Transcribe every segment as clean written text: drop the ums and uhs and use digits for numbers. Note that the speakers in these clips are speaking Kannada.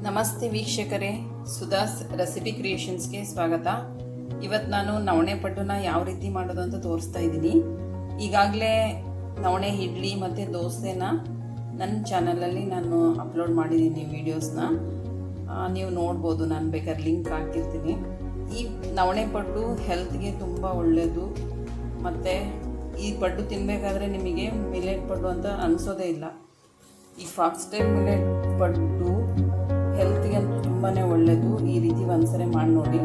ನಮಸ್ತೆ ವೀಕ್ಷಕರೇ, ಸುಧಾಸ್ ರೆಸಿಪಿ ಕ್ರಿಯೇಷನ್ಸ್ಗೆ ಸ್ವಾಗತ. ಇವತ್ತು ನಾನು ನವಣೆ ಪಡ್ಡುನ ಯಾವ ರೀತಿ ಮಾಡೋದು ಅಂತ ತೋರಿಸ್ತಾ ಇದ್ದೀನಿ. ಈಗಾಗಲೇ ನವಣೆ ಇಡ್ಲಿ ಮತ್ತು ದೋಸೆನ ನನ್ನ ಚಾನಲಲ್ಲಿ ನಾನು ಅಪ್ಲೋಡ್ ಮಾಡಿದ್ದೀನಿ ವಿಡಿಯೋಸ್ನ. ನೀವು ನೋಡ್ಬೋದು, ನಾನು ಬೇಕಾದ್ರೆ ಲಿಂಕ್ ಹಾಕಿರ್ತೀನಿ. ಈ ನವಣೆ ಪಡ್ಡು ಹೆಲ್ತ್ಗೆ ತುಂಬ ಒಳ್ಳೆಯದು. ಮತ್ತು ಈ ಪಡ್ಡು ತಿನ್ನಬೇಕಾದ್ರೆ ನಿಮಗೆ ಮಿಲೆಟ್ ಪಡ್ಡು ಅಂತ ಅನಿಸೋದೇ ಇಲ್ಲ. ಈ ಫಾಕ್ಸ್ಟೈಲ್ ಮಿಲೆಟ್ ಪಡ್ಡು ಹೆಲ್ತ್ಗೆ ಅಂತೂ ತುಂಬಾ ಒಳ್ಳೆಯದು. ಈ ರೀತಿ ಒಂದ್ಸರಿ ಮಾಡಿ ನೋಡಿ.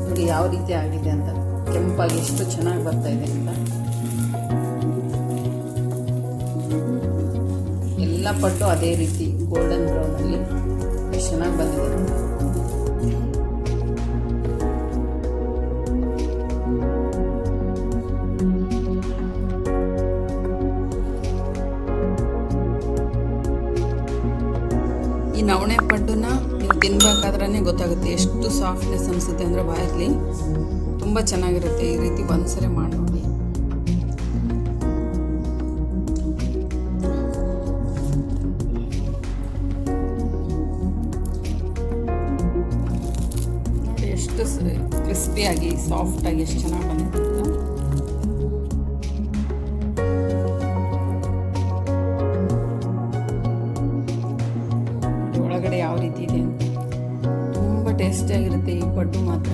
ನೋಡಿ ಯಾವ ರೀತಿ ಆಗಿದೆ ಅಂತ, ಕೆಂಪಾಗಿ ಎಷ್ಟು ಚೆನ್ನಾಗಿ ಬರ್ತಾ ಇದೆ ಅಂತ. ಎಲ್ಲ ಪಡ್ಡು ಅದೇ ರೀತಿ ಗೋಲ್ಡನ್ ಬ್ರೌನಲ್ಲಿ ಎಷ್ಟು ಚೆನ್ನಾಗಿ ಬಂದಿದೆ. ಈ ನವಣೆ ಪಡ್ಡುನ ನೀವು ತಿನ್ಬೇಕಾದ್ರೇ ಗೊತ್ತಾಗುತ್ತೆ ಎಷ್ಟು ಸಾಫ್ಟ್ನೆಸ್ ಅನಿಸುತ್ತೆ ಅಂದರೆ ಬಾಯಲ್ಲಿ ತುಂಬ ಚೆನ್ನಾಗಿರುತ್ತೆ. ಈ ರೀತಿ ಒಂದ್ಸರಿ ಮಾಡಿ ನೋಡಿ. ಎಷ್ಟು ಕ್ರಿಸ್ಪಿಯಾಗಿ ಸಾಫ್ಟಾಗಿ ಎಷ್ಟು ಚೆನ್ನಾಗಿ ಬಂದಿದೆ. ಒಳಗಡೆ ಯಾವ ರೀತಿ ಇದೆ ಅಂತ ತುಂಬ ಟೇಸ್ಟಿಯಾಗಿರುತ್ತೆ ಈ ಪಡ್ಡು ಮಾತ್ರ.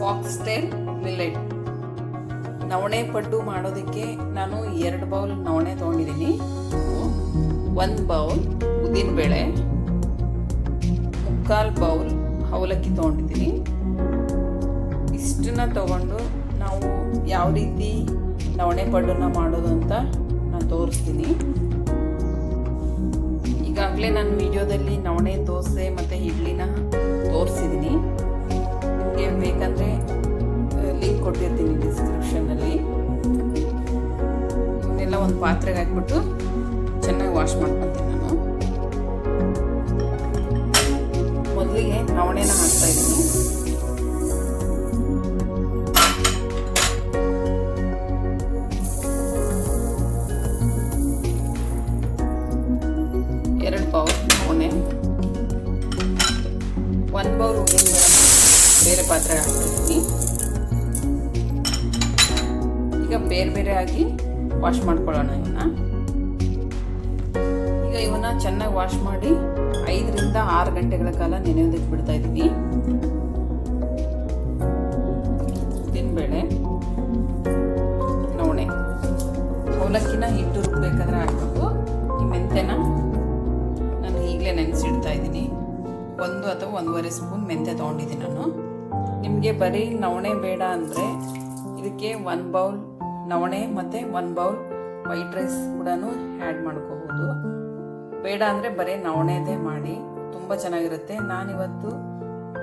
ಫಾಕ್ಸ್ಟೈಲ್ ಮಿಲೆಟ್ ನವಣೆ ಪಡ್ಡು ಮಾಡೋದಕ್ಕೆ ನಾನು 2 ಬೌಲ್ ನವಣೆ ತೊಗೊಂಡಿದ್ದೀನಿ. 1 ಬೌಲ್ ಉದ್ದಿನಬೇಳೆ, 3/4 ಬೌಲ್ ಅವಲಕ್ಕಿ ತೊಗೊಂಡಿದ್ದೀನಿ. ಇಷ್ಟನ್ನ ತಗೊಂಡು ನಾವು ಯಾವ ರೀತಿ ನವಣೆ ಪಡ್ಡನ್ನ ಮಾಡೋದು ಅಂತ ನಾನು ತೋರಿಸ್ತೀನಿ. ಈಗಾಗಲೇ ನನ್ನ ವಿಡಿಯೋದಲ್ಲಿ ನವಣೆ ದೋಸೆ ಮತ್ತು ಇಡ್ಲಿನ ತೋರಿಸಿದ್ದೀನಿ. ನಿಮಗೆ ಬೇಕಂದರೆ ಲಿಂಕ್ ಕೊಟ್ಟಿರ್ತೀನಿ ಡಿಸ್ಕ್ರಿಪ್ಷನ್ನಲ್ಲಿ. ಇವನ್ನೆಲ್ಲ ಒಂದು ಪಾತ್ರೆಗೆ ಹಾಕ್ಬಿಟ್ಟು ಚೆನ್ನಾಗಿ ವಾಶ್ ಮಾಡ್ಕೊತೀನಿ ನಾನು. ಮೊದಲಿಗೆ ನವಣೆನ ಹಾಕ್ತಾ ಇದ್ದೀನಿ. ಎರಡು ಬೌಲ್ ನವಣೆ, 1 ಬೌಲ್ ಉದ್ದಿನಬೇಳೆ ಬೇರೆ ಪಾತ್ರೆಗೆ ಹಾಕ್ತಾ ಇದ್ದೀನಿ. ಈಗ ಬೇರೆ ಬೇರೆ ಆಗಿ ವಾಶ್ ಮಾಡ್ಕೊಳ್ಳೋಣ ಇವನ್ನ. ಈಗ ಇವನ್ನ ಚೆನ್ನಾಗಿ ವಾಶ್ ಮಾಡಿ 5 ರಿಂದ 6 ಗಂಟೆಗಳ ಕಾಲ ನೆನೆಯೋದಕ್ಕೆ ಬಿಡ್ತಾ ಇದ್ದೀನಿ. ಉದ್ದಿನಬೇಳೆ, ನವಣೆ, ಅವಲಕ್ಕಿನ ಹಿಟ್ಟು ರುಬ್ಬೇಕಾದ್ರೆ ಹಾಕ್ಬೇಕು. ಈ ಮೆಂತ್ಯನ ನಾನು ಈಗಲೇ ನೆನೆಸಿಡ್ತಾ ಇದ್ದೀನಿ. 1 ಅಥವಾ 1.5 ಸ್ಪೂನ್ ಮೆಂತ್ಯ ತೊಗೊಂಡಿದ್ದೀನಿ ನಾನು. ನಿಮಗೆ ಬರೀ ನವಣೆ ಬೇಡ ಅಂದರೆ ಇದಕ್ಕೆ 1 ಬೌಲ್ ನವಣೆ ಮತ್ತು 1 ಬೌಲ್ ವೈಟ್ ರೈಸ್ ಕೂಡ ಆ್ಯಡ್ ಮಾಡ್ಕೋಬೋದು. ಬೇಡ ಅಂದರೆ ಬರೀ ನವಣೆದೇ ಮಾಡಿ, ತುಂಬ ಚೆನ್ನಾಗಿರುತ್ತೆ. ನಾನಿವತ್ತು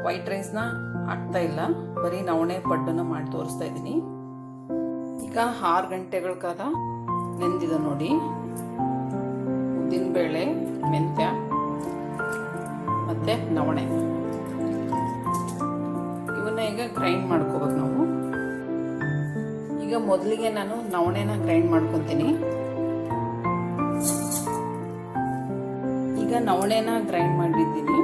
ವೈಟ್ ರೈಸ್ನ ಹಾಕ್ತಾ ಇಲ್ಲ, ಬರೀ ನವಣೆ ಪಡ್ಡನ್ನು ಮಾಡಿ ತೋರಿಸ್ತಾ ಇದ್ದೀನಿ. ಈಗ 6 ಗಂಟೆಗಳ ಕಾಲ ನೆಂದಿದೆ ನೋಡಿ. ಉದ್ದಿನಬೇಳೆ, ಮೆಂತ್ಯ ಮತ್ತು ನವಣೆ ಇವನ್ನ ಈಗ ಗ್ರೈಂಡ್ ಮಾಡ್ಕೋಬೇಕು ನಾವು. ಈಗ ಮೊದಲಿಗೆ ನಾನು ನವಣೆನ ಗ್ರೈಂಡ್ ಮಾಡ್ಕೊತೀನಿ. ಈಗ ನವಣೆನ ಗ್ರೈಂಡ್ ಮಾಡಿದ್ದೀನಿ,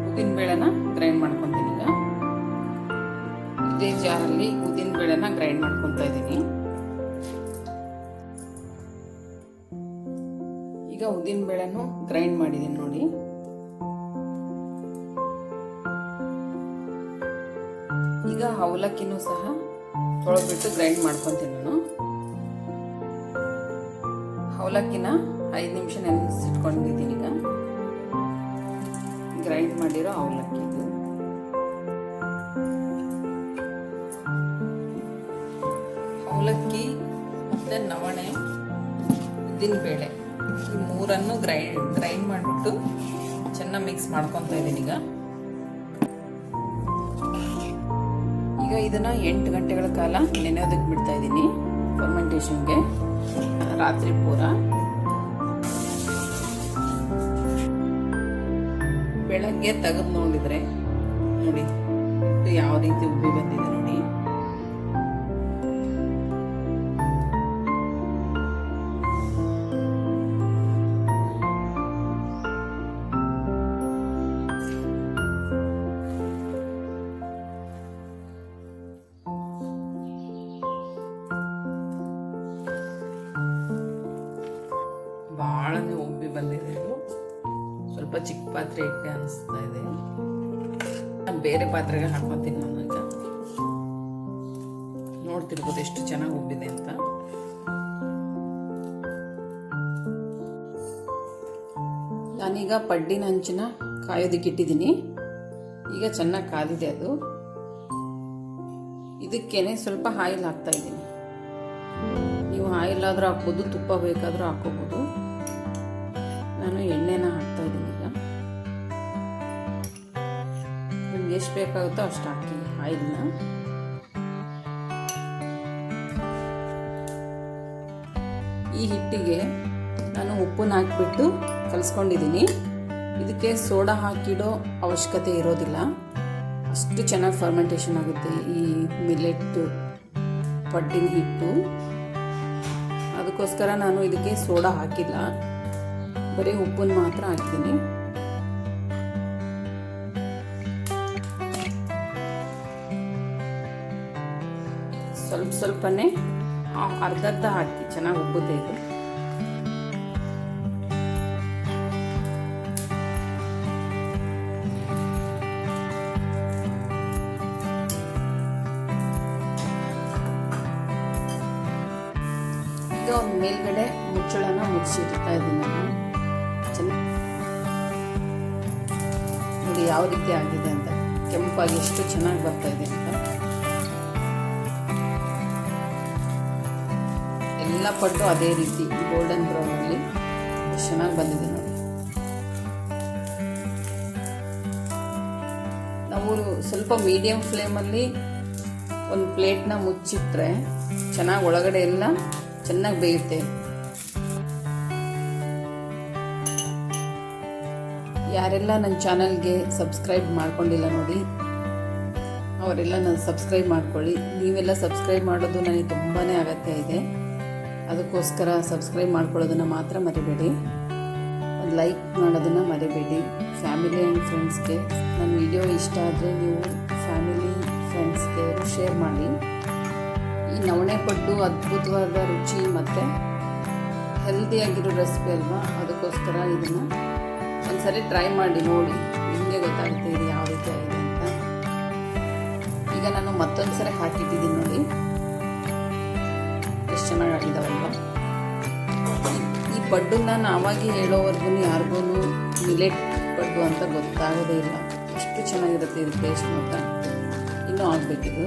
ಉದ್ದಿನಬೇಳೆನ ಗ್ರೈಂಡ್ ಮಾಡ್ಕೊತೀನಿ. ಈಗ ಇದೇ ಜಾರಲ್ಲಿ ಉದ್ದಿನಬೇಳೆನ ಗ್ರೈಂಡ್ ಮಾಡ್ಕೊತಾ ಇದ್ದೀನಿ. ಈಗ ಉದ್ದಿನಬೇಳೆನೂ ಗ್ರೈಂಡ್ ಮಾಡಿದ್ದೀನಿ ನೋಡಿ. ಈಗ ಅವಲಕ್ಕಿನೂ ಸಹ ತೊಳೆದ್ಬಿಟ್ಟು ಗ್ರೈಂಡ್ ಮಾಡ್ಕೊತೀನಿ ನಾನು. ಅವಲಕ್ಕಿನ 5 ನಿಮಿಷ ನೆನೆಸಿಟ್ಕೊಂಡಿದ್ದೀನಿ. ಈಗ ಗ್ರೈಂಡ್ ಮಾಡಿರೋ ಅವಲಕ್ಕಿ ಇದು. ಅವಲಕ್ಕಿ ಮತ್ತು ನವಣೆ, ಉದ್ದಿನಬೇಳೆ ಈ 3 ಗ್ರೈಂಡ್ ಮಾಡಿಬಿಟ್ಟು ಚೆನ್ನಾಗಿ ಮಿಕ್ಸ್ ಮಾಡ್ಕೊತಾ ಇದ್ದೀನಿ. ಈಗ ಈಗ ಇದನ್ನು 8 ಗಂಟೆಗಳ ಕಾಲ ನೆನೆಯೋದಕ್ಕೆ ಬಿಡ್ತಾ ಇದ್ದೀನಿ ಫರ್ಮೆಂಟೇಷನ್ಗೆ, ರಾತ್ರಿ ಪೂರ. ಬೆಳಗ್ಗೆ ತೆಗೆದು ನೋಡಿದರೆ ನೋಡಿ ಯಾವ ರೀತಿ ಉಬ್ಬಿ ಬಂದಿದೆ ನೋಡಿ. ಬಹಳನೇ ಉಬ್ಬಿ ಬಂದಿದೆ. ಇದು ಸ್ವಲ್ಪ ಚಿಕ್ಕ ಪಾತ್ರೆ ಇಟ್ಟೆ ಅನಿಸ್ತಾ ಇದೆ. ಬೇರೆ ಪಾತ್ರೆಗೆ ಹಾಕೊತೀನಿ ನಾನು. ಈಗ ನೋಡ್ತಿರ್ಬೋದು ಎಷ್ಟು ಚೆನ್ನಾಗಿ ಉಬ್ಬಿದೆ ಅಂತ. ನಾನೀಗ ಪಡ್ಡಿನ ಹಂಚಿನ ಕಾಯೋದಕ್ಕೆ ಇಟ್ಟಿದ್ದೀನಿ. ಈಗ ಚೆನ್ನಾಗಿ ಕಾದಿದೆ ಅದು. ಇದಕ್ಕೇನೆ ಸ್ವಲ್ಪ ಆಯಿಲ್ ಹಾಕ್ತಾ ಇದ್ದೀನಿ. ನೀವು ಆಯಿಲ್ ಆದರೂ ಹಾಕ್ಬೋದು, ತುಪ್ಪ ಬೇಕಾದರೂ ಹಾಕೋಬೋದು. ನಾನು ಎಣ್ಣೆನ ಹಾಕ್ತಾ ಇದ್ದೀನಿ. ಈಗ ನಿಮ್ಗೆ ಎಷ್ಟು ಬೇಕಾಗುತ್ತೋ ಅಷ್ಟು ಹಾಕಿ ಆಯಿಲ್ನ. ಈ ಹಿಟ್ಟಿಗೆ ನಾನು ಉಪ್ಪನ್ನ ಹಾಕಿಬಿಟ್ಟು ಕಲಿಸ್ಕೊಂಡಿದ್ದೀನಿ. ಇದಕ್ಕೆ ಸೋಡಾ ಹಾಕಿಡೋ ಅವಶ್ಯಕತೆ ಇರೋದಿಲ್ಲ. ಅಷ್ಟು ಚೆನ್ನಾಗಿ ಫರ್ಮೆಂಟೇಷನ್ ಆಗುತ್ತೆ ಈ ಮಿಲೆಟ್ ಪಡ್ಡಿನ ಹಿಟ್ಟು. ಅದಕ್ಕೋಸ್ಕರ ನಾನು ಇದಕ್ಕೆ ಸೋಡಾ ಹಾಕಿಲ್ಲ, ಬರೀ ಉಪ್ಪನ್ನು ಮಾತ್ರ ಹಾಕ್ತೀನಿ. ಸ್ವಲ್ಪನೇ ಅರ್ಧ ಹಾಕಿ ಚೆನ್ನಾಗಿ ಉಬ್ಬುತ್ತೆ ಇದು. ಈಗ ಒಂದು ಮೇಲ್ಗಡೆ ಮುಚ್ಚಳನ ಮುಚ್ಚಿಡ್ತಾ ಇದ್ದೀನಿ ನಾನು. ನೋಡಿ ಯಾವ ರೀತಿ ಆಗಿದೆ ಅಂತ, ಕೆಂಪಾಗಿ ಎಷ್ಟು ಚೆನ್ನಾಗಿ ಬರ್ತಾ ಇದೆ ಅಂತ. ಎಲ್ಲ ಪಡ್ಡು ಅದೇ ರೀತಿ ಗೋಲ್ಡನ್ ಬ್ರೌನಲ್ಲಿ ಎಷ್ಟು ಚೆನ್ನಾಗಿ ಬಂದಿದೆ ನೋಡಿ. ನಾವು ಸ್ವಲ್ಪ ಮೀಡಿಯಂ ಫ್ಲೇಮಲ್ಲಿ ಒಂದು ಪ್ಲೇಟ್ನ ಮುಚ್ಚಿಟ್ರೆ ಚೆನ್ನಾಗಿ ಒಳಗಡೆ ಎಲ್ಲ ಚೆನ್ನಾಗಿ ಬೇಯುತ್ತೆ. ಯಾರೆಲ್ಲ ನನ್ನ ಚಾನಲ್ಗೆ ಸಬ್ಸ್ಕ್ರೈಬ್ ಮಾಡ್ಕೊಂಡಿಲ್ಲ ನೋಡಿ, ಅವರೆಲ್ಲ ನಾನು ಸಬ್ಸ್ಕ್ರೈಬ್ ಮಾಡ್ಕೊಳ್ಳಿ. ನೀವೆಲ್ಲ ಸಬ್ಸ್ಕ್ರೈಬ್ ಮಾಡೋದು ನನಗೆ ತುಂಬಾ ಅಗತ್ಯ ಇದೆ. ಅದಕ್ಕೋಸ್ಕರ ಸಬ್ಸ್ಕ್ರೈಬ್ ಮಾಡ್ಕೊಳ್ಳೋದನ್ನು ಮಾತ್ರ ಮರಿಬೇಡಿ. ಒಂದು ಲೈಕ್ ಮಾಡೋದನ್ನು ಮರಿಬೇಡಿ. ಫ್ಯಾಮಿಲಿ ಆ್ಯಂಡ್ ಫ್ರೆಂಡ್ಸ್ಗೆ ನನ್ನ ವಿಡಿಯೋ ಇಷ್ಟ ಆದರೆ ನೀವು ಫ್ಯಾಮಿಲಿ ಫ್ರೆಂಡ್ಸ್ಗೆ ಶೇರ್ ಮಾಡಿ. ಈ ನವಣೆ ಪಡ್ಡು ಅದ್ಭುತವಾದ ರುಚಿ ಮತ್ತು ಹೆಲ್ದಿಯಾಗಿರೋ ರೆಸಿಪಿ ಅಲ್ವಾ, ಅದಕ್ಕೋಸ್ಕರ ಇದನ್ನು ಒಂದ್ಸರಿ ಟ್ರೈ ಮಾಡಿ ನೋಡಿ, ನಿಮಗೆ ಗೊತ್ತಾಗುತ್ತೆ ಇದು ಯಾವ ರೀತಿ ಆಗಿದೆ ಅಂತ. ಈಗ ನಾನು ಮತ್ತೊಂದು ಸರಿ ಹಾಕಿಟ್ಟಿದ್ದೀನಿ ನೋಡಿ, ಎಷ್ಟು ಚೆನ್ನಾಗಿದ್ದಾವಲ್ವ. ಈ ಪಡ್ಡನ್ನ ನಾನು ಆವಾಗೆ ಹೇಳೋವರೆಗೂ ಯಾರಿಗೂ ಮಿಲೆಟ್ ಪಡ್ಡು ಅಂತ ಗೊತ್ತಾಗೋದೇ ಇಲ್ಲ. ಎಷ್ಟು ಚೆನ್ನಾಗಿರುತ್ತೆ ಇದು ಟೇಸ್ಟ್ ಮಾತ್ರ. ಇನ್ನೂ ಆಗಬೇಕಿದು.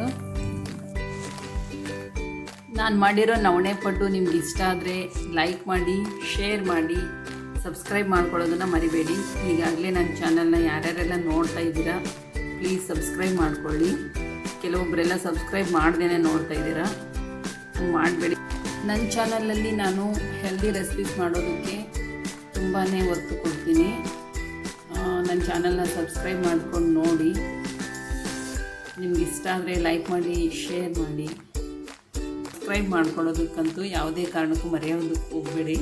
ನಾನು ಮಾಡಿರೋ ನವಣೆ ಪಡ್ಡು ನಿಮ್ಗೆ ಇಷ್ಟ ಆದರೆ ಲೈಕ್ ಮಾಡಿ, ಶೇರ್ ಮಾಡಿ, ಸಬ್ಸ್ಕ್ರೈಬ್ ಮಾಡ್ಕೊಳ್ಳೋದನ್ನು ಮರಿಬೇಡಿ. ಈಗಾಗಲೇ ನನ್ನ ಚಾನಲ್ನ ಯಾರ್ಯಾರೆಲ್ಲ ನೋಡ್ತಾ ಇದ್ದೀರಾ ಪ್ಲೀಸ್ ಸಬ್ಸ್ಕ್ರೈಬ್ ಮಾಡ್ಕೊಳ್ಳಿ. ಕೆಲವೊಬ್ಬರೆಲ್ಲ ಸಬ್ಸ್ಕ್ರೈಬ್ ಮಾಡ್ದೇ ನೋಡ್ತಾ ಇದ್ದೀರಾ, ಮಾಡಬೇಡಿ. ನನ್ನ ಚಾನಲಲ್ಲಿ ನಾನು ಹೆಲ್ದಿ ರೆಸಿಪೀಸ್ ಮಾಡೋದಕ್ಕೆ ತುಂಬಾ ಒತ್ತು ಕೊಡ್ತೀನಿ. ನನ್ನ ಚಾನಲ್ನ ಸಬ್ಸ್ಕ್ರೈಬ್ ಮಾಡ್ಕೊಂಡು ನೋಡಿ. ನಿಮ್ಗೆ ಇಷ್ಟ ಆದರೆ ಲೈಕ್ ಮಾಡಿ, ಶೇರ್ ಮಾಡಿ. ಸಬ್ಸ್ಕ್ರೈಬ್ ಮಾಡ್ಕೊಳ್ಳೋದಕ್ಕಂತೂ ಯಾವುದೇ ಕಾರಣಕ್ಕೂ ಮರೆಯೋದಕ್ಕೆ ಹೋಗಬೇಡಿ.